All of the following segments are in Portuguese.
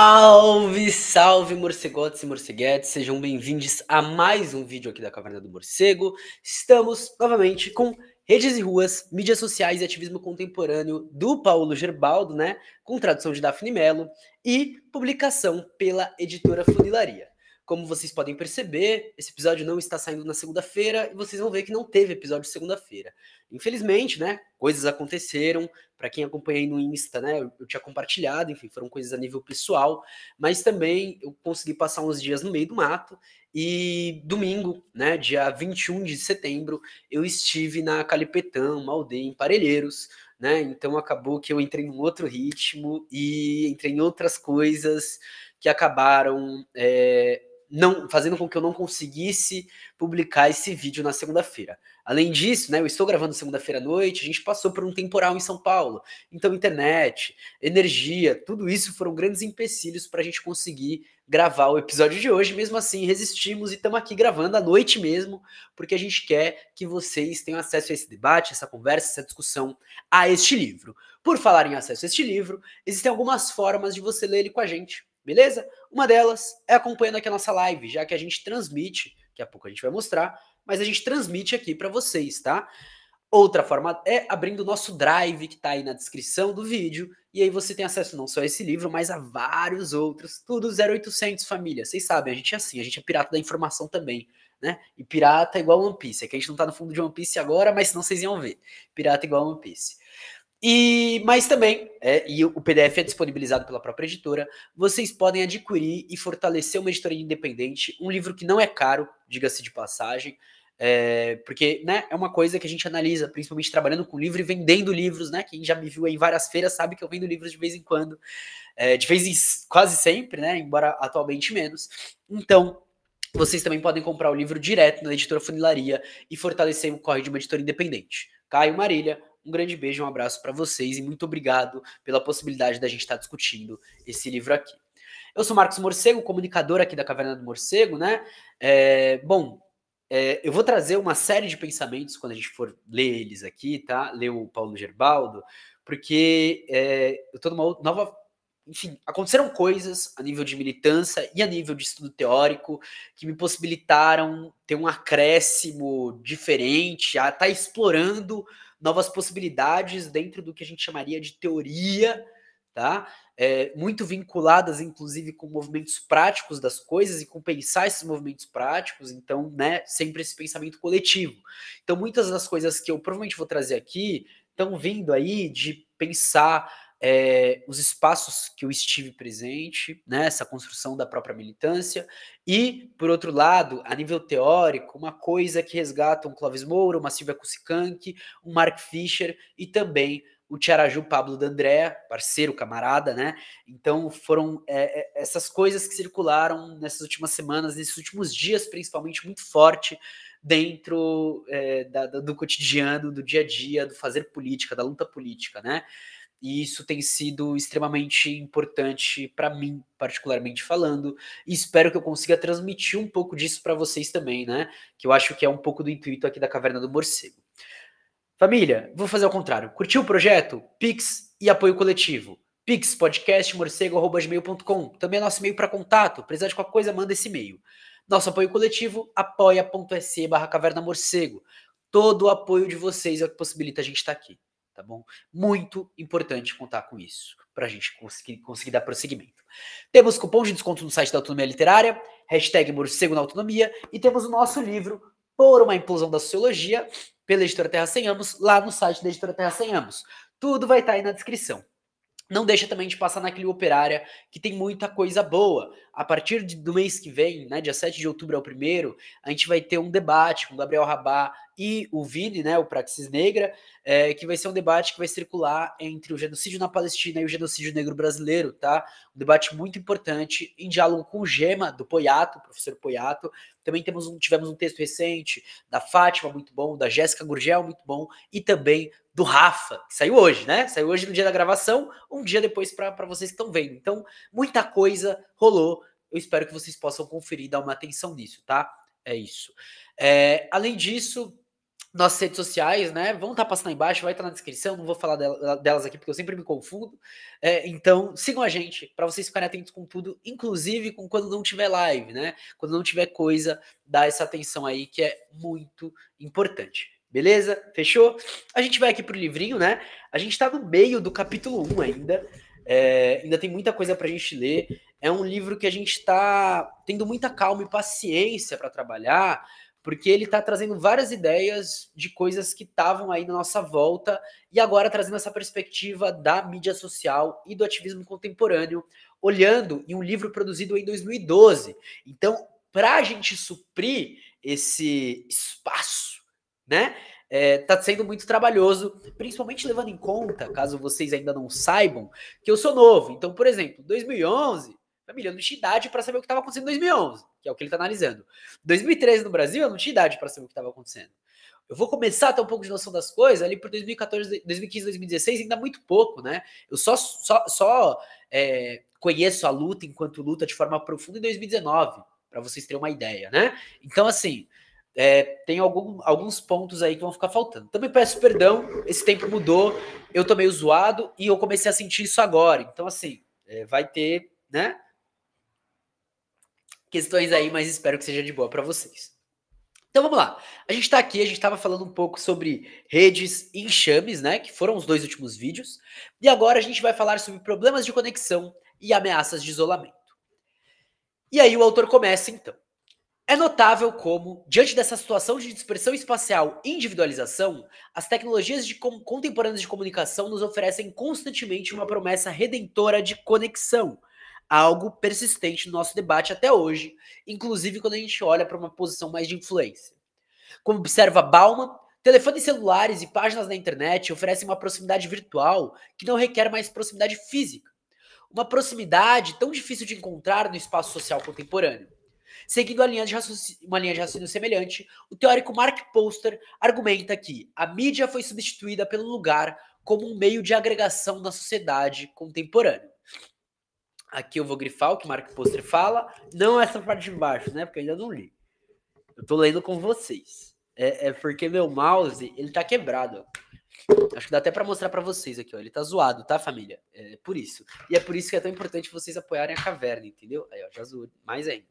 Salve, salve, morcegotes e morceguetes, sejam bem-vindos a mais um vídeo aqui da Caverna do Morcego. Estamos novamente com Redes e Ruas, Mídias Sociais e Ativismo Contemporâneo do Paulo Gerbaldo, né? Com tradução de Daphne Mello e publicação pela editora Funilaria. Como vocês podem perceber, esse episódio não está saindo na segunda-feira e vocês vão ver que não teve episódio segunda-feira. Infelizmente, né? Coisas aconteceram. Para quem acompanha aí no Insta, né, eu tinha compartilhado, enfim, foram coisas a nível pessoal, mas também eu consegui passar uns dias no meio do mato e domingo, né, dia 21 de setembro, eu estive na Calipetã, uma aldeia em Parelheiros, né, então acabou que eu entrei num outro ritmo e entrei em outras coisas que acabaram não fazendo com que eu não conseguisse publicar esse vídeo na segunda-feira. Além disso, né, eu estou gravando segunda-feira à noite, a gente passou por um temporal em São Paulo, então internet, energia, tudo isso foram grandes empecilhos para a gente conseguir gravar o episódio de hoje. Mesmo assim, resistimos e estamos aqui gravando à noite mesmo, porque a gente quer que vocês tenham acesso a esse debate, essa conversa, essa discussão, a este livro. Por falar em acesso a este livro, existem algumas formas de você ler ele com a gente, beleza? Uma delas é acompanhando aqui a nossa live, já que a gente transmite, daqui a pouco a gente vai mostrar, mas a gente transmite aqui para vocês, tá? Outra forma é abrindo o nosso drive, que tá aí na descrição do vídeo, e aí você tem acesso não só a esse livro, mas a vários outros, tudo 0800 família. Vocês sabem, a gente é assim, a gente é pirata da informação também, né? E pirata é igual One Piece, é que a gente não tá no fundo de One Piece agora, mas senão vocês iam ver. Pirata é igual One Piece. Mas também, e o PDF é disponibilizado pela própria editora, vocês podem adquirir e fortalecer uma editoria independente, um livro que não é caro, diga-se de passagem, porque, né, é uma coisa que a gente analisa, principalmente trabalhando com livro e vendendo livros, né? Quem já me viu aí em várias feiras sabe que eu vendo livros de vez em quando, de vez em quase sempre, né? Embora atualmente menos. Então, vocês também podem comprar o livro direto na editora Funilaria e fortalecer o corre de uma editora independente. Caio, Marília, um grande beijo, um abraço para vocês e muito obrigado pela possibilidade da gente estar discutindo esse livro aqui. Eu sou Marcos Morcego, comunicador aqui da Caverna do Morcego, né? Eu vou trazer uma série de pensamentos quando a gente for ler eles aqui, tá? Ler o Paulo Gerbaldo, porque eu tô numa nova. Enfim, aconteceram coisas a nível de militância e a nível de estudo teórico que me possibilitaram ter um acréscimo diferente, a estar explorando novas possibilidades dentro do que a gente chamaria de teoria, tá? Muito vinculadas, inclusive, com movimentos práticos das coisas e com pensar esses movimentos práticos, então, né, sempre esse pensamento coletivo. Então, muitas das coisas que eu provavelmente vou trazer aqui estão vindo aí de pensar os espaços que eu estive presente, né, essa construção da própria militância, e, por outro lado, a nível teórico, uma coisa que resgata um Clóvis Moura, uma Silvia Cusicanqui, um Mark Fisher e também o Tiaraju Pablo D'Andrea, parceiro, camarada, né? Então foram essas coisas que circularam nessas últimas semanas, nesses últimos dias, principalmente, muito forte dentro do cotidiano, do dia a dia, do fazer política, da luta política, né? E isso tem sido extremamente importante para mim, particularmente falando, e espero que eu consiga transmitir um pouco disso para vocês também, né? Que eu acho que é um pouco do intuito aqui da Caverna do Morcego. Família, vou fazer ao contrário. Curtiu o projeto? Pix e apoio coletivo. Pix, podcastmorcego@gmail.com. Também é nosso e-mail para contato. Precisar de qualquer coisa, manda esse e-mail. Nosso apoio coletivo, apoia.se/Caverna Morcego. Todo o apoio de vocês é o que possibilita a gente estar aqui, tá bom? Muito importante contar com isso, para a gente conseguir dar prosseguimento. Temos cupom de desconto no site da Autonomia Literária, hashtag Morcego na Autonomia, e temos o nosso livro, Por uma Implosão da Sociologia, pela Editora Terra Sem Amos, lá no site da Editora Terra Sem Amos. Tudo vai estar aí na descrição. Não deixa também de passar naquele Operária, que tem muita coisa boa. A partir do mês que vem, né, dia 7 de outubro é o primeiro, a gente vai ter um debate com o Gabriel Rabá e o Vini, né, o Praxis Negra, que vai ser um debate que vai circular entre o genocídio na Palestina e o genocídio negro brasileiro, tá? Um debate muito importante, em diálogo com o Gema, do Poiato, professor Poiato. Também tivemos um texto recente da Fátima, muito bom, da Jéssica Gurgel, muito bom, e também do Rafa, que saiu hoje, né? Saiu hoje no dia da gravação, um dia depois para vocês que estão vendo. Então, muita coisa rolou. Eu espero que vocês possam conferir e dar uma atenção nisso, tá? É isso. Além disso, nossas redes sociais, né? Vão estar passando aí embaixo, vai estar na descrição. Não vou falar delas aqui porque eu sempre me confundo. Então, sigam a gente para vocês ficarem atentos com tudo, inclusive com quando não tiver live, né? Quando não tiver coisa, dá essa atenção aí que é muito importante. Beleza? Fechou? A gente vai aqui pro livrinho, né? A gente tá no meio do capítulo 1 ainda. Ainda tem muita coisa pra gente ler. É um livro que a gente tá tendo muita calma e paciência para trabalhar, porque ele está trazendo várias ideias de coisas que estavam aí na nossa volta e agora trazendo essa perspectiva da mídia social e do ativismo contemporâneo, olhando em um livro produzido em 2012. Então, para a gente suprir esse espaço, né, tá sendo muito trabalhoso, principalmente levando em conta, caso vocês ainda não saibam, que eu sou novo. Então, por exemplo, 2011, família, eu não tinha idade para saber o que estava acontecendo em 2011, que é o que ele está analisando. 2013 no Brasil, eu não tinha idade para saber o que estava acontecendo. Eu vou começar a ter um pouco de noção das coisas ali por 2014, 2015, 2016, ainda muito pouco, né? Eu só conheço a luta enquanto luta de forma profunda em 2019, para vocês terem uma ideia, né? Então, assim, tem alguns pontos aí que vão ficar faltando. Também peço perdão, esse tempo mudou, eu tô meio zoado e eu comecei a sentir isso agora. Então, assim, vai ter, né, questões aí, mas espero que seja de boa para vocês. Então vamos lá. A gente tá aqui, a gente tava falando um pouco sobre redes e enxames, né, que foram os 2 últimos vídeos. E agora a gente vai falar sobre problemas de conexão e ameaças de isolamento. E aí o autor começa então. É notável como, diante dessa situação de dispersão espacial e individualização, as tecnologias contemporâneas de comunicação nos oferecem constantemente uma promessa redentora de conexão, algo persistente no nosso debate até hoje, inclusive quando a gente olha para uma posição mais de influência. Como observa Bauman, telefones celulares e páginas na internet oferecem uma proximidade virtual que não requer mais proximidade física, uma proximidade tão difícil de encontrar no espaço social contemporâneo. Seguindo uma linha de raciocínio semelhante, o teórico Mark Poster argumenta que a mídia foi substituída pelo lugar como um meio de agregação na sociedade contemporânea. Aqui eu vou grifar o que Mark Poster fala, não essa parte de baixo, né? Porque eu ainda não li. Eu tô lendo com vocês. Porque meu mouse, ele tá quebrado. Acho que dá até pra mostrar pra vocês aqui, ó. Ele tá zoado, tá, família? É por isso. E é por isso que é tão importante vocês apoiarem a caverna, entendeu? Aí, ó, já zoou mais ainda.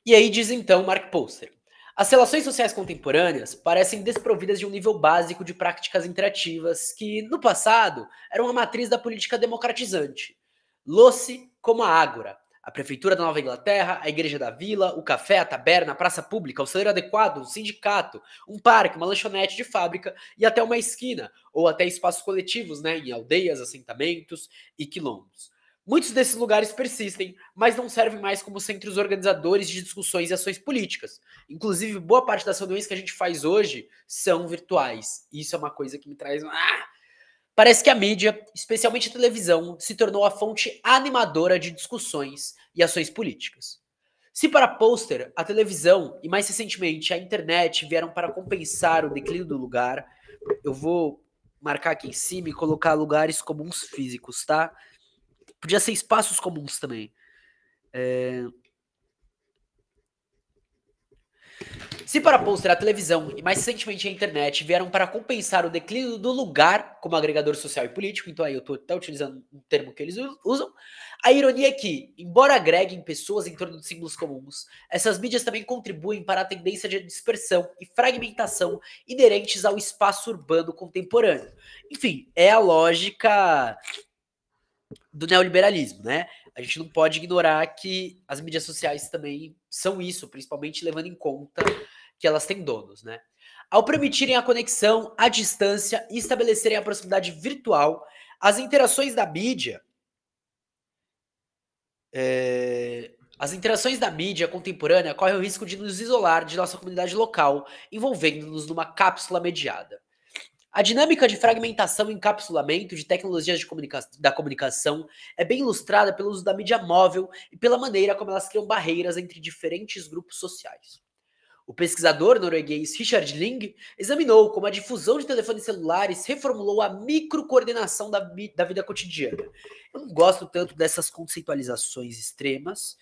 E aí diz então Mark Poster. As relações sociais contemporâneas parecem desprovidas de um nível básico de práticas interativas que, no passado, eram a matriz da política democratizante. Lou-se como a ágora, a prefeitura da Nova Inglaterra, a igreja da vila, o café, a taberna, a praça pública, o salário adequado, um sindicato, um parque, uma lanchonete de fábrica e até uma esquina, ou até espaços coletivos, né, em aldeias, assentamentos e quilombos. Muitos desses lugares persistem, mas não servem mais como centros organizadores de discussões e ações políticas. Inclusive, boa parte das reuniões que a gente faz hoje são virtuais. Isso é uma coisa que me traz... Parece que a mídia, especialmente a televisão, se tornou a fonte animadora de discussões e ações políticas. Se para Poster, a televisão e mais recentemente a internet vieram para compensar o declínio do lugar, eu vou marcar aqui em cima e colocar lugares comuns físicos, tá? Podia ser espaços comuns também. Se para Poster a televisão e mais recentemente a internet vieram para compensar o declínio do lugar como agregador social e político, então aí eu estou até utilizando um termo que eles usam, a ironia é que, embora agreguem pessoas em torno de símbolos comuns, essas mídias também contribuem para a tendência de dispersão e fragmentação inerentes ao espaço urbano contemporâneo. Enfim, é a lógica do neoliberalismo, né? A gente não pode ignorar que as mídias sociais também são isso, principalmente levando em conta que elas têm donos, né? Ao permitirem a conexão à distância e estabelecerem a proximidade virtual, as interações da mídia contemporânea correm o risco de nos isolar de nossa comunidade local, envolvendo-nos numa cápsula mediada. A dinâmica de fragmentação e encapsulamento de tecnologias da comunicação é bem ilustrada pelo uso da mídia móvel e pela maneira como elas criam barreiras entre diferentes grupos sociais. O pesquisador norueguês Richard Ling examinou como a difusão de telefones celulares reformulou a microcoordenação da vida cotidiana. Eu não gosto tanto dessas conceitualizações extremas,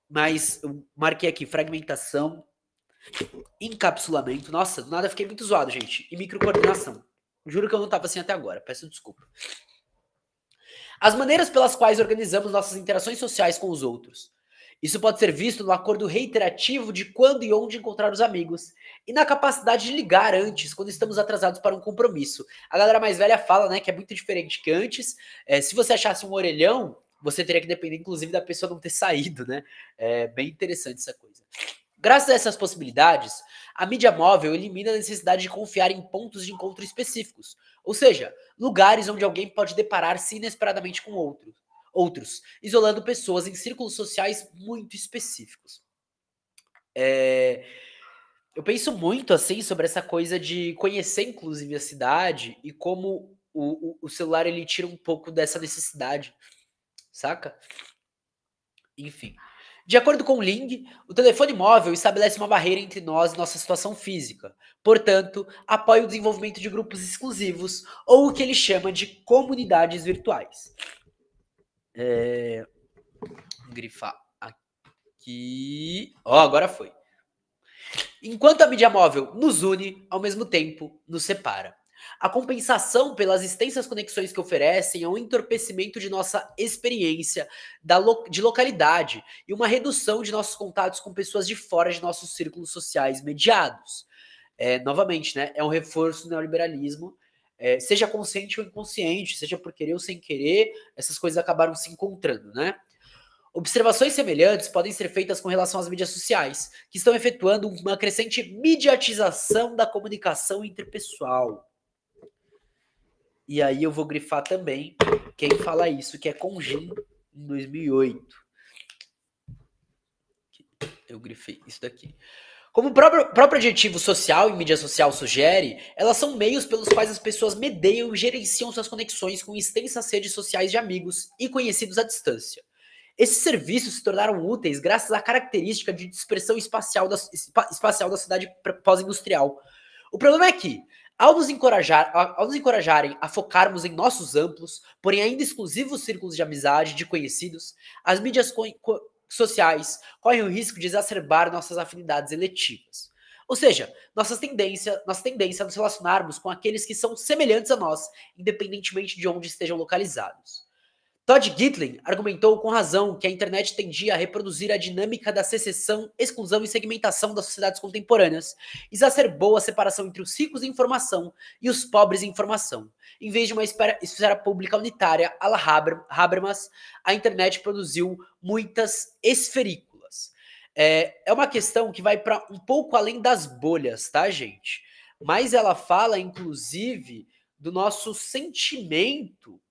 mas eu marquei aqui fragmentação Encapsulamento. Nossa, do nada fiquei muito zoado, gente. E microcoordenação. Juro que eu não tava assim até agora. Peço desculpa. As maneiras pelas quais organizamos nossas interações sociais com os outros. Isso pode ser visto no acordo reiterativo de quando e onde encontrar os amigos, e na capacidade de ligar antes, quando estamos atrasados para um compromisso. A galera mais velha fala, né, que é muito diferente que antes, se você achasse um orelhão, você teria que depender, inclusive, da pessoa não ter saído, né? É bem interessante essa coisa. Graças a essas possibilidades, a mídia móvel elimina a necessidade de confiar em pontos de encontro específicos, ou seja, lugares onde alguém pode deparar-se inesperadamente com outros, isolando pessoas em círculos sociais muito específicos. Eu penso muito assim sobre essa coisa de conhecer, inclusive, a cidade e como o celular ele tira um pouco dessa necessidade, saca? Enfim. De acordo com Ling, o telefone móvel estabelece uma barreira entre nós e nossa situação física. Portanto, apoia o desenvolvimento de grupos exclusivos ou o que ele chama de comunidades virtuais. Vou grifar aqui. Ó, agora foi. Enquanto a mídia móvel nos une, ao mesmo tempo nos separa. A compensação pelas extensas conexões que oferecem é um entorpecimento de nossa experiência de localidade e uma redução de nossos contatos com pessoas de fora de nossos círculos sociais mediados. Novamente, né, é um reforço do neoliberalismo, seja consciente ou inconsciente, seja por querer ou sem querer, essas coisas acabaram se encontrando, né? Observações semelhantes podem ser feitas com relação às mídias sociais, que estão efetuando uma crescente mediatização da comunicação interpessoal. E aí eu vou grifar também quem fala isso, que é Conjin, em 2008. Eu grifei isso daqui. Como o próprio adjetivo social e mídia social sugere, elas são meios pelos quais as pessoas medeiam e gerenciam suas conexões com extensas redes sociais de amigos e conhecidos à distância. Esses serviços se tornaram úteis graças à característica de dispersão espacial da cidade pós-industrial. O problema é que, ao nos encorajarem a focarmos em nossos amplos, porém ainda exclusivos círculos de amizade, de conhecidos, as mídias sociais correm o risco de exacerbar nossas afinidades eletivas. Ou seja, nossa tendência a nos relacionarmos com aqueles que são semelhantes a nós, independentemente de onde estejam localizados. Todd Gitlin argumentou com razão que a internet tendia a reproduzir a dinâmica da secessão, exclusão e segmentação das sociedades contemporâneas, exacerbou a separação entre os ricos em informação e os pobres em informação. Em vez de uma esfera pública unitária à la Habermas, a internet produziu muitas esferículas. É uma questão que vai para um pouco além das bolhas, tá, gente? Mas ela fala, inclusive, do nosso sentimento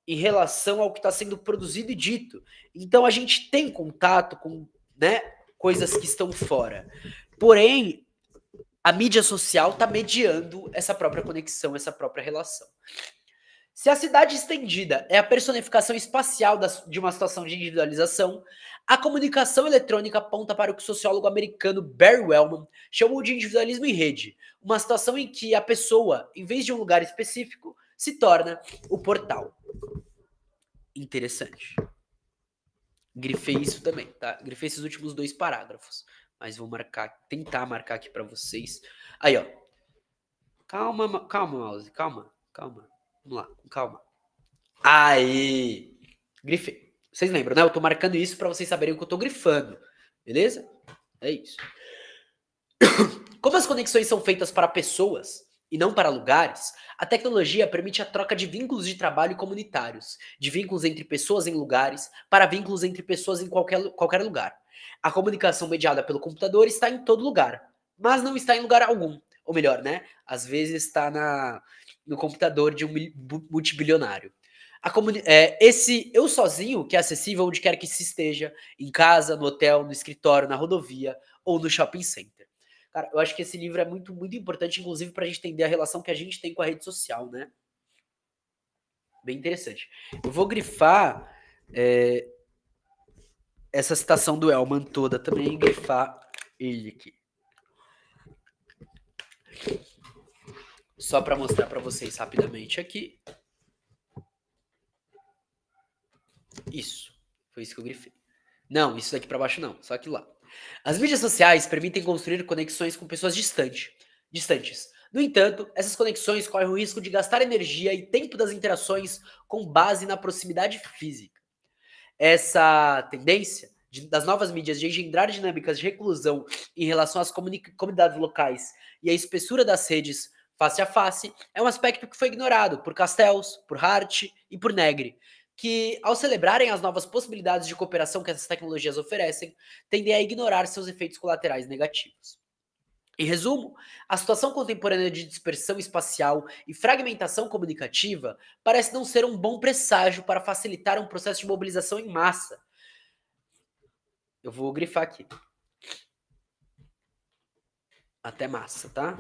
em relação ao que está sendo produzido e dito. Então a gente tem contato com, né, coisas que estão fora. Porém, a mídia social está mediando essa própria conexão, essa própria relação. Se a cidade estendida é a personificação espacial de uma situação de individualização, a comunicação eletrônica aponta para o que o sociólogo americano Barry Wellman chamou de individualismo em rede, uma situação em que a pessoa, em vez de um lugar específico, se torna o portal. Interessante. Grifei isso também, tá? Grifei esses últimos 2 parágrafos, mas vou tentar marcar aqui para vocês. Aí, ó. Calma, mouse, calma. Vamos lá, calma. Aí. Grifei. Vocês lembram, né? Eu tô marcando isso para vocês saberem o que eu tô grifando. Beleza? É isso. Como as conexões são feitas para pessoas e não para lugares, a tecnologia permite a troca de vínculos de trabalho comunitários, de vínculos entre pessoas em lugares, para vínculos entre pessoas em qualquer lugar. A comunicação mediada pelo computador está em todo lugar, mas não está em lugar algum. Ou melhor, né? Às vezes está no computador de um multibilionário. Esse eu sozinho, que é acessível onde quer que se esteja, em casa, no hotel, no escritório, na rodovia ou no shopping center. Cara, eu acho que esse livro é muito, muito importante, inclusive, para a gente entender a relação que a gente tem com a rede social, né? Bem interessante. Eu vou grifar essa citação do Elman toda também e grifar ele aqui. Só para mostrar para vocês rapidamente aqui. Isso. Foi isso que eu grifei. Não, isso daqui para baixo não, só aqui lá. As mídias sociais permitem construir conexões com pessoas distantes. No entanto, essas conexões correm o risco de gastar energia e tempo das interações com base na proximidade física. Essa tendência das novas mídias de engendrar dinâmicas de reclusão em relação às comunidades locais e a espessura das redes face a face é um aspecto que foi ignorado por Castells, por Hart e por Negri, que, ao celebrarem as novas possibilidades de cooperação que essas tecnologias oferecem, tendem a ignorar seus efeitos colaterais negativos. Em resumo, a situação contemporânea de dispersão espacial e fragmentação comunicativa parece não ser um bom presságio para facilitar um processo de mobilização em massa. Eu vou grifar aqui. Até massa, tá?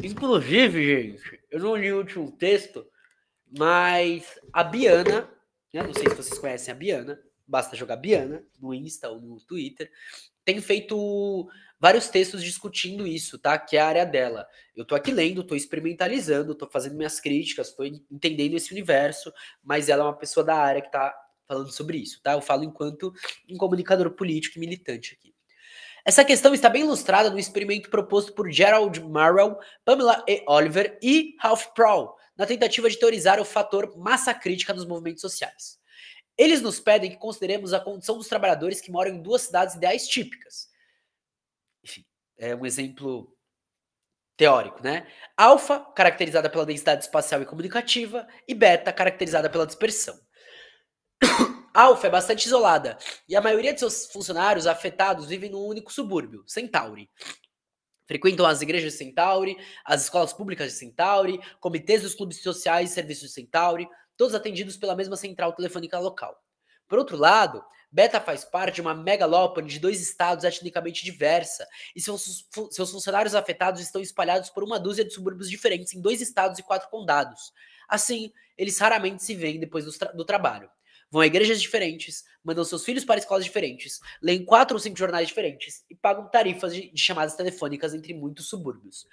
Inclusive, gente, eu não li o último texto, mas a Biana, né, não sei se vocês conhecem a Biana, basta jogar Biana no Insta ou no Twitter, tem feito vários textos discutindo isso, tá? Que é a área dela. Eu tô aqui lendo, tô experimentalizando, tô fazendo minhas críticas, tô entendendo esse universo, mas ela é uma pessoa da área que tá falando sobre isso, tá? Eu falo enquanto um comunicador político e militante aqui. Essa questão está bem ilustrada no experimento proposto por Gerald Marrell, Pamela E. Oliver e Ralph Prowl, na tentativa de teorizar o fator massa crítica nos movimentos sociais. Eles nos pedem que consideremos a condição dos trabalhadores que moram em duas cidades ideais típicas. Enfim, é um exemplo teórico, né? Alfa, caracterizada pela densidade espacial e comunicativa, e beta, caracterizada pela dispersão. Alfa é bastante isolada, e a maioria de seus funcionários afetados vivem num único subúrbio, Centauri. Frequentam as igrejas de Centauri, as escolas públicas de Centauri, comitês dos clubes sociais e serviços de Centauri, todos atendidos pela mesma central telefônica local. Por outro lado, Beta faz parte de uma megalópole de 2 estados etnicamente diversa, e seus funcionários afetados estão espalhados por uma dúzia de subúrbios diferentes em 2 estados e 4 condados. Assim, eles raramente se veem depois do trabalho. Vão a igrejas diferentes, mandam seus filhos para escolas diferentes, leem 4 ou 5 jornais diferentes e pagam tarifas de chamadas telefônicas entre muitos subúrbios.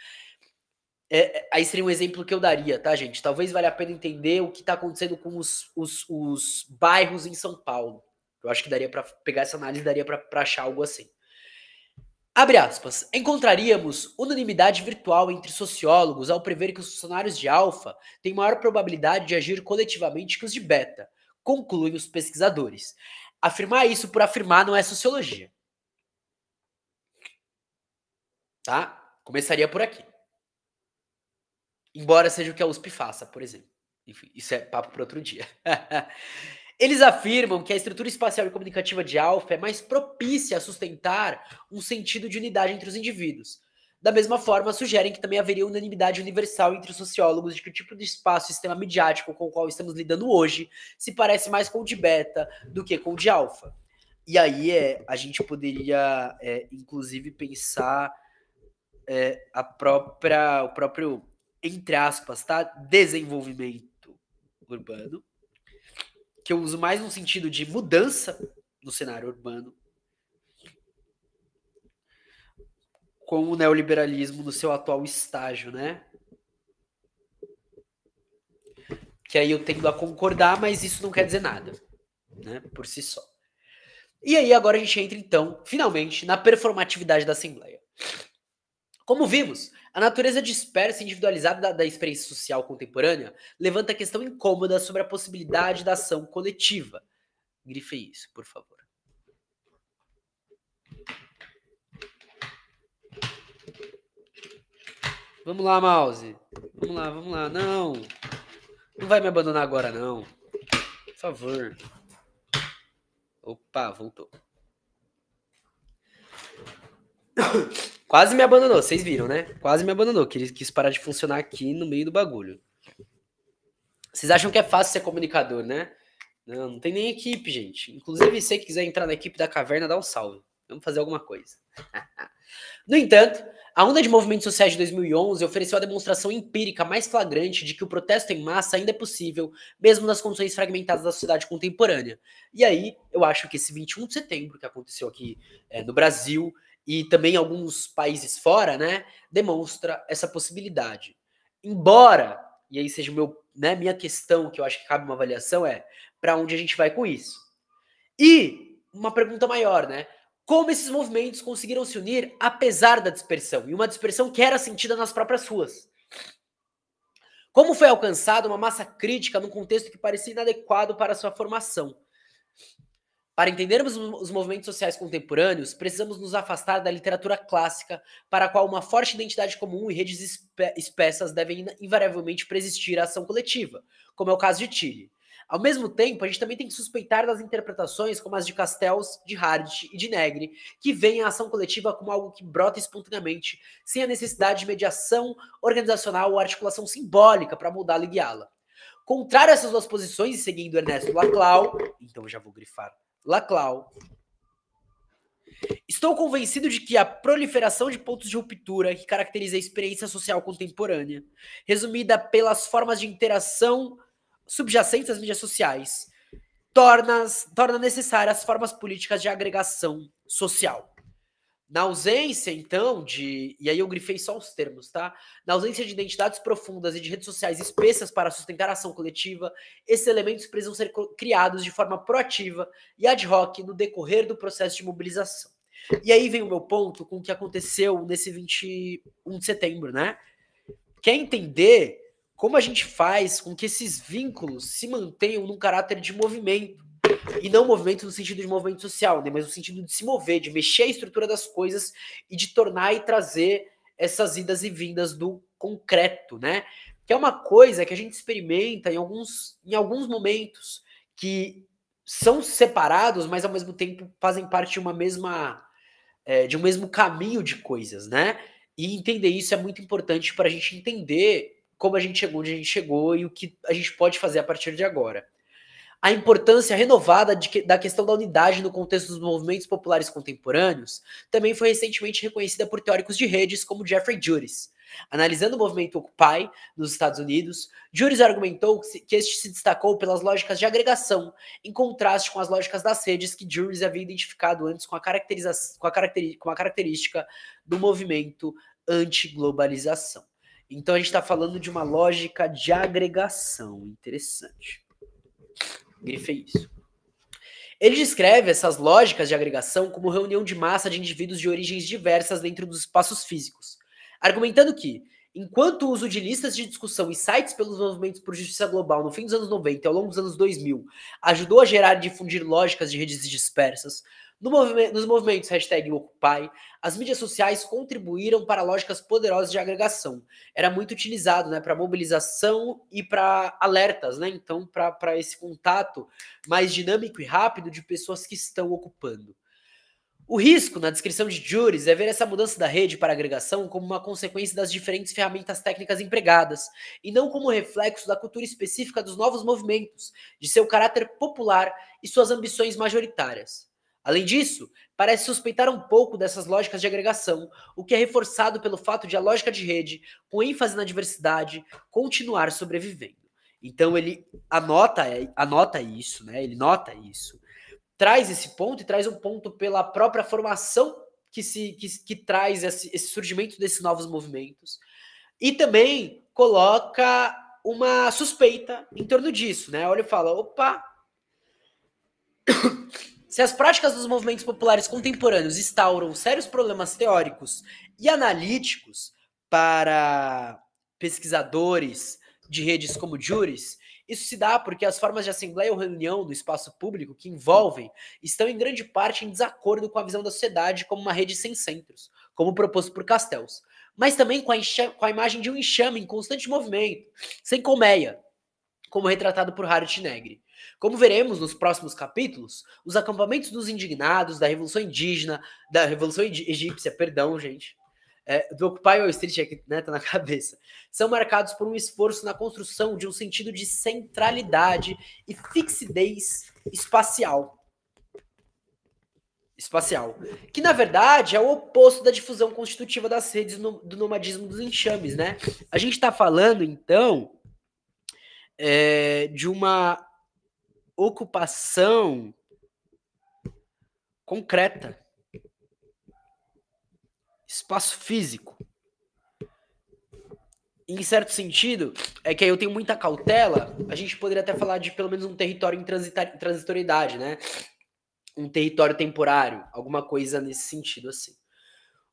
Aí seria um exemplo que eu daria, tá, gente? Talvez valha a pena entender o que está acontecendo com os bairros em São Paulo. Eu acho que daria para pegar essa análise, daria para achar algo assim. Abre aspas. Encontraríamos unanimidade virtual entre sociólogos ao prever que os funcionários de alfa têm maior probabilidade de agir coletivamente que os de beta, concluem os pesquisadores. Afirmar isso por afirmar não é sociologia. Tá? Começaria por aqui. Embora seja o que a USP faça, por exemplo. Enfim, isso é papo para outro dia. Eles afirmam que a estrutura espacial e comunicativa de alfa é mais propícia a sustentar um sentido de unidade entre os indivíduos. Da mesma forma, sugerem que também haveria unanimidade universal entre os sociólogos de que o tipo de espaço e sistema midiático com o qual estamos lidando hoje se parece mais com o de beta do que com o de alfa. E aí a gente poderia, inclusive, pensar o próprio, entre aspas, tá? Desenvolvimento urbano, que eu uso mais no sentido de mudança no cenário urbano, com o neoliberalismo no seu atual estágio, né? Que aí eu tendo a concordar, mas isso não quer dizer nada, né? Por si só. E aí agora a gente entra, então, finalmente, na performatividade da Assembleia. Como vimos, a natureza dispersa e individualizada da experiência social contemporânea levanta a questão incômoda sobre a possibilidade da ação coletiva. Grife isso, por favor. Vamos lá, mouse. Vamos lá. Não vai me abandonar agora, não. Por favor. Opa, voltou. Quase me abandonou, vocês viram, né? Quase me abandonou, quis parar de funcionar aqui no meio do bagulho. Vocês acham que é fácil ser comunicador, né? Não tem nem equipe, gente. Inclusive, se você quiser entrar na equipe da caverna, dá um salve. Vamos fazer alguma coisa. No entanto, a onda de movimentos sociais de 2011 ofereceu a demonstração empírica mais flagrante de que o protesto em massa ainda é possível, mesmo nas condições fragmentadas da sociedade contemporânea. E aí, eu acho que esse 21 de setembro, que aconteceu aqui no Brasil, e também em alguns países fora, né, demonstra essa possibilidade. Embora, e aí seja minha questão, que eu acho que cabe uma avaliação, é para onde a gente vai com isso? E uma pergunta maior, né? Como esses movimentos conseguiram se unir apesar da dispersão? E uma dispersão que era sentida nas próprias ruas. Como foi alcançada uma massa crítica num contexto que parecia inadequado para sua formação? Para entendermos os movimentos sociais contemporâneos, precisamos nos afastar da literatura clássica, para a qual uma forte identidade comum e redes espessas devem invariavelmente preexistir à ação coletiva, como é o caso de Tilly. Ao mesmo tempo, a gente também tem que suspeitar das interpretações como as de Castells, de Hardt e de Negri, que veem a ação coletiva como algo que brota espontaneamente, sem a necessidade de mediação organizacional ou articulação simbólica para moldá-la e guiá-la. Contrário a essas duas posições, e seguindo Ernesto Laclau, então eu já vou grifar Laclau, estou convencido de que a proliferação de pontos de ruptura que caracteriza a experiência social contemporânea, resumida pelas formas de interação subjacentes às mídias sociais, torna necessárias formas políticas de agregação social. Na ausência, então, e aí eu grifei só os termos, tá? Na ausência de identidades profundas e de redes sociais espessas para sustentar a ação coletiva, esses elementos precisam ser criados de forma proativa e ad hoc no decorrer do processo de mobilização. E aí vem o meu ponto com o que aconteceu nesse 21 de setembro, né? Quer entender como a gente faz com que esses vínculos se mantenham num caráter de movimento, e não movimento no sentido de movimento social, né, mas no sentido de se mover, de mexer a estrutura das coisas e de tornar e trazer essas idas e vindas do concreto, né? Que é uma coisa que a gente experimenta em alguns momentos que são separados, mas ao mesmo tempo fazem parte de de um mesmo caminho de coisas, né? E entender isso é muito importante para a gente entender como a gente chegou onde a gente chegou e o que a gente pode fazer a partir de agora. A importância renovada da questão da unidade no contexto dos movimentos populares contemporâneos também foi recentemente reconhecida por teóricos de redes como Jeffrey Juris. Analisando o movimento Occupy nos Estados Unidos, Juris argumentou que este se destacou pelas lógicas de agregação, em contraste com as lógicas das redes que Juris havia identificado antes com a característica do movimento anti-globalização. Então a gente está falando de uma lógica de agregação. Interessante. Grifei isso. Ele descreve essas lógicas de agregação como reunião de massa de indivíduos de origens diversas dentro dos espaços físicos, argumentando que, enquanto o uso de listas de discussão e sites pelos movimentos por justiça global no fim dos anos 90 e ao longo dos anos 2000 ajudou a gerar e difundir lógicas de redes dispersas, nos movimentos #Occupy, as mídias sociais contribuíram para lógicas poderosas de agregação. Era muito utilizado, né, para mobilização e para alertas, né? Então, para esse contato mais dinâmico e rápido de pessoas que estão ocupando. O risco, na descrição de Juris, é ver essa mudança da rede para agregação como uma consequência das diferentes ferramentas técnicas empregadas, e não como reflexo da cultura específica dos novos movimentos, de seu caráter popular e suas ambições majoritárias. Além disso, parece suspeitar um pouco dessas lógicas de agregação, o que é reforçado pelo fato de a lógica de rede, com ênfase na diversidade, continuar sobrevivendo. Então ele anota isso, né? Ele nota isso, traz esse ponto e traz um ponto pela própria formação que traz esse surgimento desses novos movimentos, e também coloca uma suspeita em torno disso, né? Olha e fala, opa, se as práticas dos movimentos populares contemporâneos instauram sérios problemas teóricos e analíticos para pesquisadores de redes como Juris, isso se dá porque as formas de assembleia ou reunião do espaço público que envolvem estão em grande parte em desacordo com a visão da sociedade como uma rede sem centros, como proposto por Castells, mas também com a imagem de um enxame em constante movimento, sem colmeia, como retratado por Hardt e Negri. Como veremos nos próximos capítulos, os acampamentos dos indignados, da Revolução Indígena, da Revolução Egípcia, perdão, gente, do Occupy Wall Street, aqui, né, tá na cabeça, são marcados por um esforço na construção de um sentido de centralidade e fixidez espacial, que na verdade é o oposto da difusão constitutiva das redes do nomadismo dos enxames, né? A gente está falando, então, de uma ocupação concreta, espaço físico. em certo sentido, é que aí eu tenho muita cautela, a gente poderia até falar de pelo menos um território em transitoriedade, né? Um território temporário, alguma coisa nesse sentido, assim.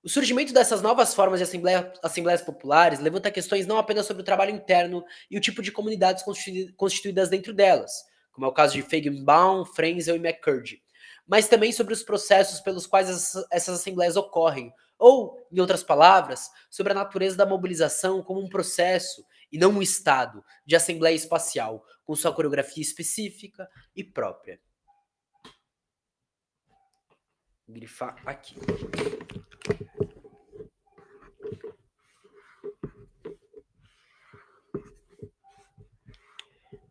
O surgimento dessas novas formas de assembleias populares levanta questões não apenas sobre o trabalho interno e o tipo de comunidades constituídas dentro delas, como é o caso de Feigenbaum, Frenzel e McCurdy, mas também sobre os processos pelos quais essas assembleias ocorrem, ou, em outras palavras, sobre a natureza da mobilização como um processo e não um estado de assembleia espacial, com sua coreografia específica e própria. Vou grifar aqui.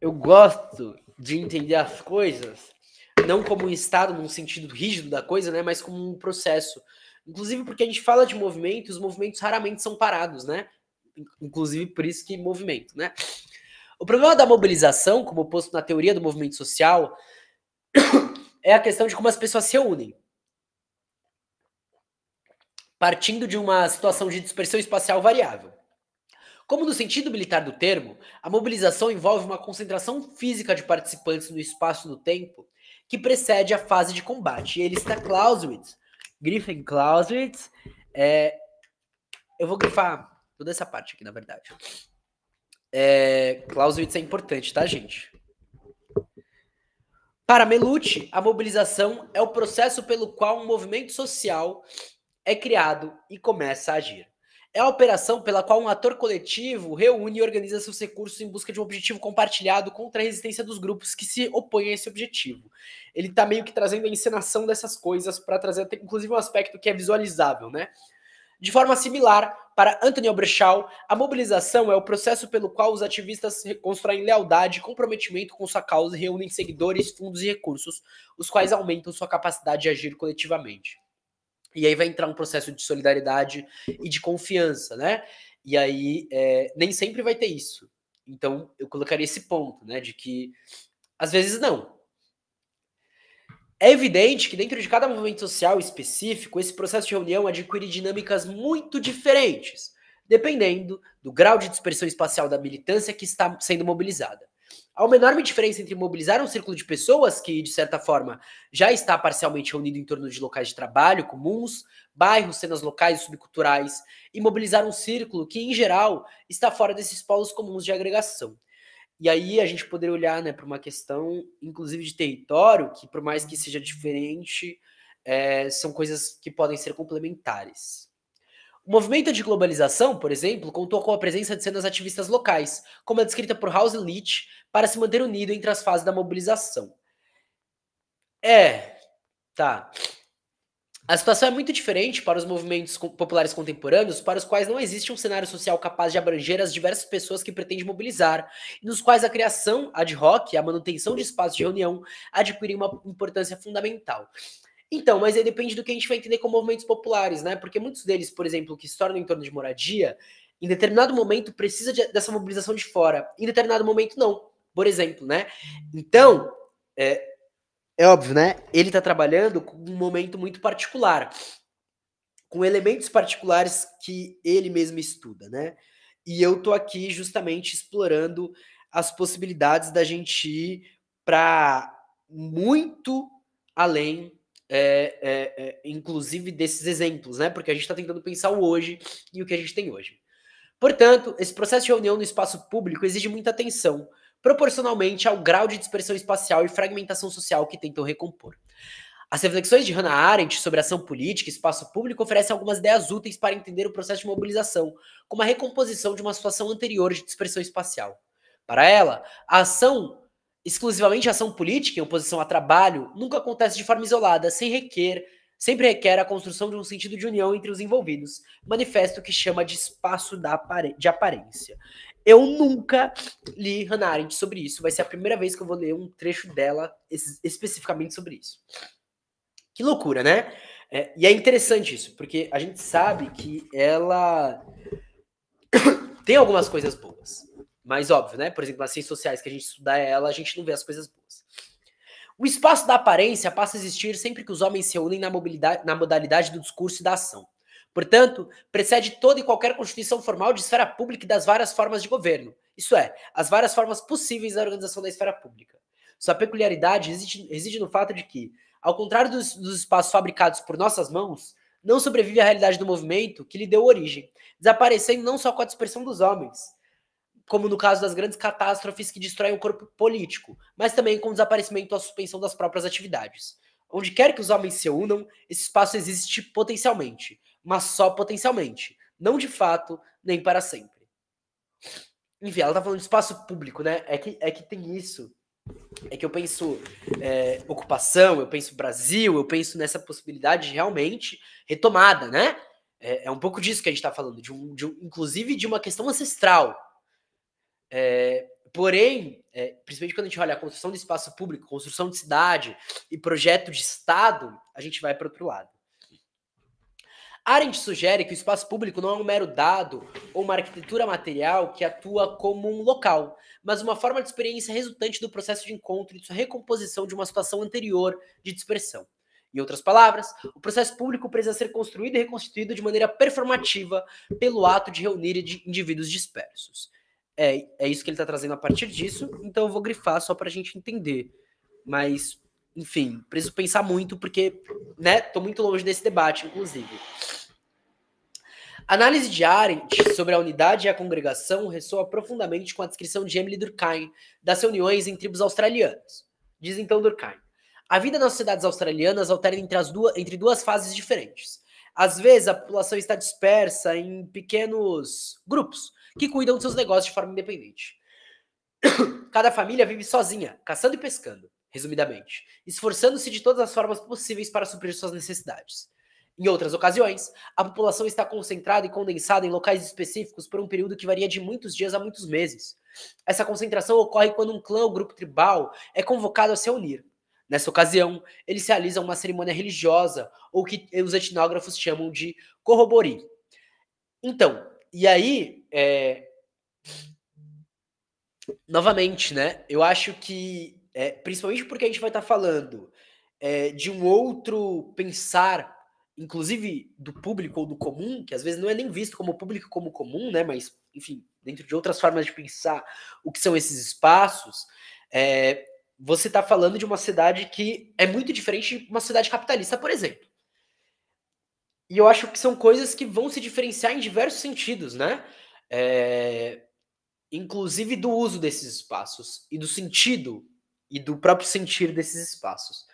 Eu gosto de entender as coisas não como um estado num sentido rígido da coisa, né, mas como um processo. Inclusive porque a gente fala de movimento, e os movimentos raramente são parados, né? Inclusive por isso que movimento, né? O problema da mobilização, como posto na teoria do movimento social, é a questão de como as pessoas se reúnem. Partindo de uma situação de dispersão espacial variável. Como no sentido militar do termo, a mobilização envolve uma concentração física de participantes no espaço e no tempo que precede a fase de combate. E ele está Clausewitz, Griffin Clausewitz, eu vou grifar toda essa parte aqui, na verdade. Clausewitz é importante, tá, gente? Para Melucci, a mobilização é o processo pelo qual um movimento social é criado e começa a agir. É a operação pela qual um ator coletivo reúne e organiza seus recursos em busca de um objetivo compartilhado contra a resistência dos grupos que se opõem a esse objetivo. Ele está meio que trazendo a encenação dessas coisas para trazer, inclusive, um aspecto que é visualizável, né? De forma similar, para Anthony Oberschau, a mobilização é o processo pelo qual os ativistas constroem lealdade e comprometimento com sua causa e reúnem seguidores, fundos e recursos, os quais aumentam sua capacidade de agir coletivamente. E aí vai entrar um processo de solidariedade e de confiança, né? E aí nem sempre vai ter isso. Então eu colocaria esse ponto, né? De que às vezes não. É evidente que dentro de cada movimento social específico, esse processo de reunião adquire dinâmicas muito diferentes, dependendo do grau de dispersão espacial da militância que está sendo mobilizada. Há uma enorme diferença entre mobilizar um círculo de pessoas que, de certa forma, já está parcialmente reunido em torno de locais de trabalho comuns, bairros, cenas locais e subculturais, e mobilizar um círculo que, em geral, está fora desses polos comuns de agregação. E aí a gente poderia olhar, né, para uma questão, inclusive, de território, que por mais que seja diferente, são coisas que podem ser complementares. O movimento de globalização, por exemplo, contou com a presença de cenas ativistas locais, como a descrita por House Leach, para se manter unido entre as fases da mobilização. Tá. A situação é muito diferente para os movimentos populares contemporâneos, para os quais não existe um cenário social capaz de abranger as diversas pessoas que pretende mobilizar, e nos quais a criação ad hoc e a manutenção de espaços de reunião adquirem uma importância fundamental. Então, mas aí depende do que a gente vai entender como movimentos populares, né? Porque muitos deles, por exemplo, que se tornam em torno de moradia, em determinado momento precisa dessa mobilização de fora, em determinado momento não, por exemplo, né? Então, é óbvio, né? Ele está trabalhando com um momento muito particular, com elementos particulares que ele mesmo estuda, né? E eu tô aqui justamente explorando as possibilidades da gente ir para muito além, inclusive desses exemplos, né? Porque a gente está tentando pensar o hoje e o que a gente tem hoje. Portanto, esse processo de reunião no espaço público exige muita atenção, proporcionalmente ao grau de dispersão espacial e fragmentação social que tentam recompor. As reflexões de Hannah Arendt sobre ação política e espaço público oferecem algumas ideias úteis para entender o processo de mobilização, como a recomposição de uma situação anterior de dispersão espacial. Para ela, a ação, exclusivamente a ação política em oposição a trabalho, nunca acontece de forma isolada, sempre requer a construção de um sentido de união entre os envolvidos, manifesto que chama de espaço de aparência. Eu nunca li Hannah Arendt sobre isso, vai ser a primeira vez que eu vou ler um trecho dela especificamente sobre isso. Que loucura, né? E é interessante isso, porque a gente sabe que ela tem algumas coisas boas. Mas óbvio, né? Por exemplo, nas ciências sociais que a gente estuda ela, a gente não vê as coisas boas. O espaço da aparência passa a existir sempre que os homens se reúnem na modalidade do discurso e da ação. Portanto, precede toda e qualquer constituição formal de esfera pública e das várias formas de governo, isso é, as várias formas possíveis da organização da esfera pública. Sua peculiaridade reside no fato de que, ao contrário dos espaços fabricados por nossas mãos, não sobrevive à realidade do movimento que lhe deu origem, desaparecendo não só com a dispersão dos homens, como no caso das grandes catástrofes que destroem o corpo político, mas também com o desaparecimento ou a suspensão das próprias atividades. Onde quer que os homens se unam, esse espaço existe potencialmente, mas só potencialmente, não de fato, nem para sempre. Enfim, ela tá falando de espaço público, né? É que tem isso. É que eu penso ocupação, eu penso Brasil, eu penso nessa possibilidade de realmente retomada, né? É um pouco disso que a gente está falando, inclusive de uma questão ancestral. Porém, principalmente quando a gente olha a construção de espaço público, construção de cidade e projeto de Estado, a gente vai para outro lado. Arendt sugere que o espaço público não é um mero dado ou uma arquitetura material que atua como um local, mas uma forma de experiência resultante do processo de encontro e de sua recomposição de uma situação anterior de dispersão. Em outras palavras, o processo público precisa ser construído e reconstituído de maneira performativa pelo ato de reunir indivíduos dispersos. É isso que ele está trazendo a partir disso, então eu vou grifar só para a gente entender. Mas, enfim, preciso pensar muito porque, né, tô muito longe desse debate, inclusive. A análise de Arendt sobre a unidade e a congregação ressoa profundamente com a descrição de Emily Durkheim das reuniões em tribos australianas. Diz então Durkheim: a vida nas sociedades australianas alterna entre duas fases diferentes. Às vezes, a população está dispersa em pequenos grupos que cuidam de seus negócios de forma independente. Cada família vive sozinha, caçando e pescando, resumidamente, esforçando-se de todas as formas possíveis para suprir suas necessidades. Em outras ocasiões, a população está concentrada e condensada em locais específicos por um período que varia de muitos dias a muitos meses. Essa concentração ocorre quando um clã ou grupo tribal é convocado a se unir. Nessa ocasião, eles realizam uma cerimônia religiosa, ou que os etnógrafos chamam de corrobori. Então, e aí, novamente, né, eu acho que, principalmente porque a gente vai estar falando de um outro pensar, inclusive do público ou do comum, que às vezes não é nem visto como público como comum, né, mas, enfim, dentro de outras formas de pensar o que são esses espaços, você está falando de uma cidade que é muito diferente de uma cidade capitalista, por exemplo. E eu acho que são coisas que vão se diferenciar em diversos sentidos, né? Inclusive do uso desses espaços e do sentido e do próprio sentir desses espaços.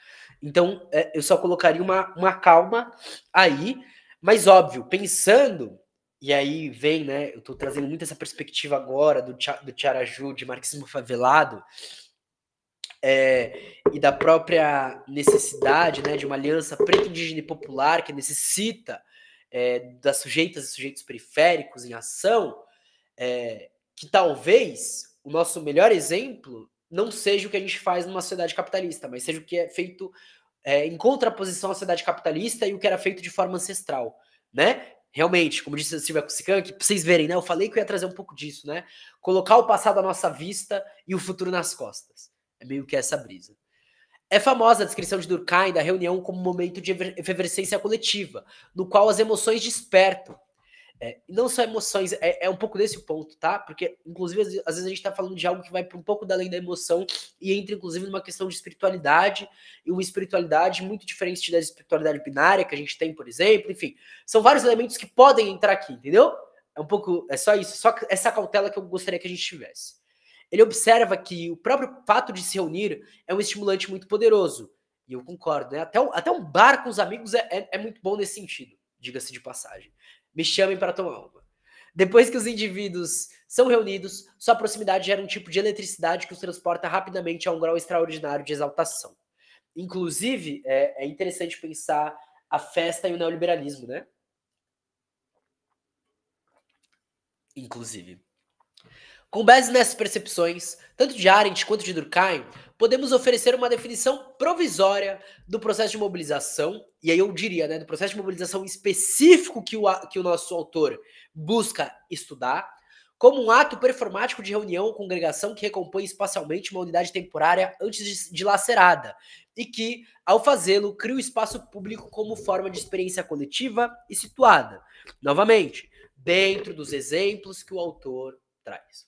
Então, eu só colocaria uma calma aí, mas óbvio, pensando, e aí vem, né, eu estou trazendo muito essa perspectiva agora do Tiaraju, de marxismo favelado, e da própria necessidade, né, de uma aliança preta, indígena e popular que necessita das sujeitas e sujeitos periféricos em ação, que talvez o nosso melhor exemplo não seja o que a gente faz numa sociedade capitalista, mas seja o que é feito em contraposição à sociedade capitalista e o que era feito de forma ancestral, né? Realmente, como disse a Silvia Kusikank, pra vocês verem, né? Eu falei que eu ia trazer um pouco disso, né? Colocar o passado à nossa vista e o futuro nas costas. É meio que essa brisa. É famosa a descrição de Durkheim da reunião como um momento de efervescência coletiva, no qual as emoções despertam. E não só emoções, é um pouco desse ponto, tá? Porque, inclusive, às vezes a gente tá falando de algo que vai para um pouco além da emoção e entra, inclusive, numa questão de espiritualidade, e uma espiritualidade muito diferente da espiritualidade binária que a gente tem, por exemplo, enfim. São vários elementos que podem entrar aqui, entendeu? É só isso, só essa cautela que eu gostaria que a gente tivesse. Ele observa que o próprio fato de se reunir é um estimulante muito poderoso. E eu concordo, né? Até um bar com os amigos é muito bom nesse sentido, diga-se de passagem. Me chamem para tomar uma. Depois que os indivíduos são reunidos, sua proximidade gera um tipo de eletricidade que os transporta rapidamente a um grau extraordinário de exaltação. Inclusive, é interessante pensar a festa e o neoliberalismo, né? Inclusive. Com base nessas percepções, tanto de Arendt quanto de Durkheim, podemos oferecer uma definição provisória do processo de mobilização, e aí eu diria, né, do processo de mobilização específico que o nosso autor busca estudar, como um ato performático de reunião ou congregação que recompõe espacialmente uma unidade temporária antes dilacerada, e que, ao fazê-lo, cria o espaço público como forma de experiência coletiva e situada, novamente, dentro dos exemplos que o autor traz.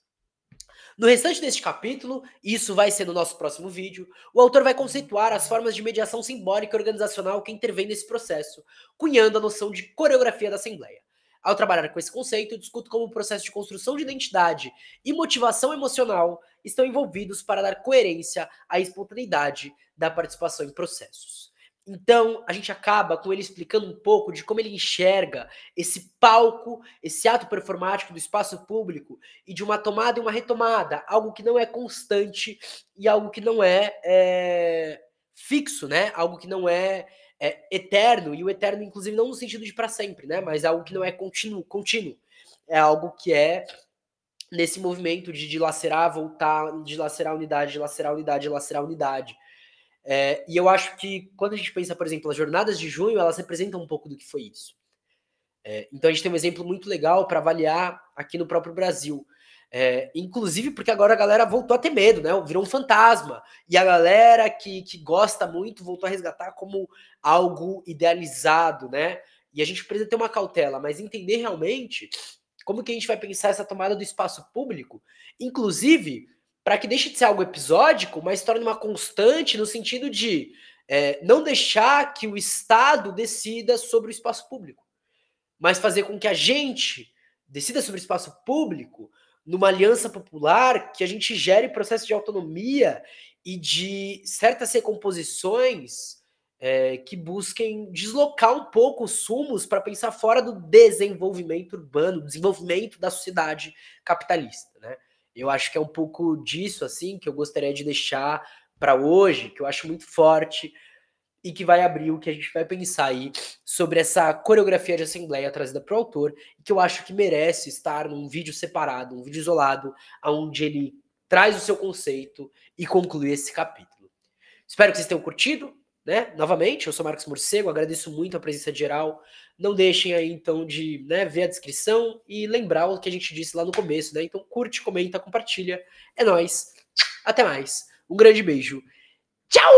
No restante deste capítulo, isso vai ser no nosso próximo vídeo, o autor vai conceituar as formas de mediação simbólica e organizacional que intervêm nesse processo, cunhando a noção de coreografia da Assembleia. Ao trabalhar com esse conceito, eu discuto como o processo de construção de identidade e motivação emocional estão envolvidos para dar coerência à espontaneidade da participação em processos. Então, a gente acaba com ele explicando um pouco de como ele enxerga esse palco, esse ato performático do espaço público e de uma tomada e uma retomada, algo que não é constante e algo que não é fixo, né? Algo que não é eterno, e o eterno, inclusive, não no sentido de para sempre, né? Mas algo que não é contínuo. É algo que é nesse movimento de dilacerar, voltar, dilacerar a unidade, dilacerar a unidade, dilacerar a unidade. E eu acho que quando a gente pensa, por exemplo, as jornadas de junho, elas representam um pouco do que foi isso. Então a gente tem um exemplo muito legal para avaliar aqui no próprio Brasil. Inclusive porque agora a galera voltou a ter medo, né? Virou um fantasma. E a galera que gosta muito voltou a resgatar como algo idealizado, né? E a gente precisa ter uma cautela, mas entender realmente como que a gente vai pensar essa tomada do espaço público, inclusive para que deixe de ser algo episódico, mas torne uma constante no sentido de não deixar que o Estado decida sobre o espaço público, mas fazer com que a gente decida sobre o espaço público numa aliança popular, que a gente gere processo de autonomia e de certas recomposições que busquem deslocar um pouco os sumos para pensar fora do desenvolvimento urbano, desenvolvimento da sociedade capitalista, né? Eu acho que é um pouco disso, assim, que eu gostaria de deixar para hoje, que eu acho muito forte e que vai abrir o que a gente vai pensar aí sobre essa coreografia de assembleia trazida para o autor, e que eu acho que merece estar num vídeo separado, um vídeo isolado, onde ele traz o seu conceito e conclui esse capítulo. Espero que vocês tenham curtido, né? Novamente, eu sou Marcos Morcego, agradeço muito a presença geral. Não deixem aí, então, de ver a descrição e lembrar o que a gente disse lá no começo, né? Então, curte, comenta, compartilha. É nóis. Até mais. Um grande beijo. Tchau!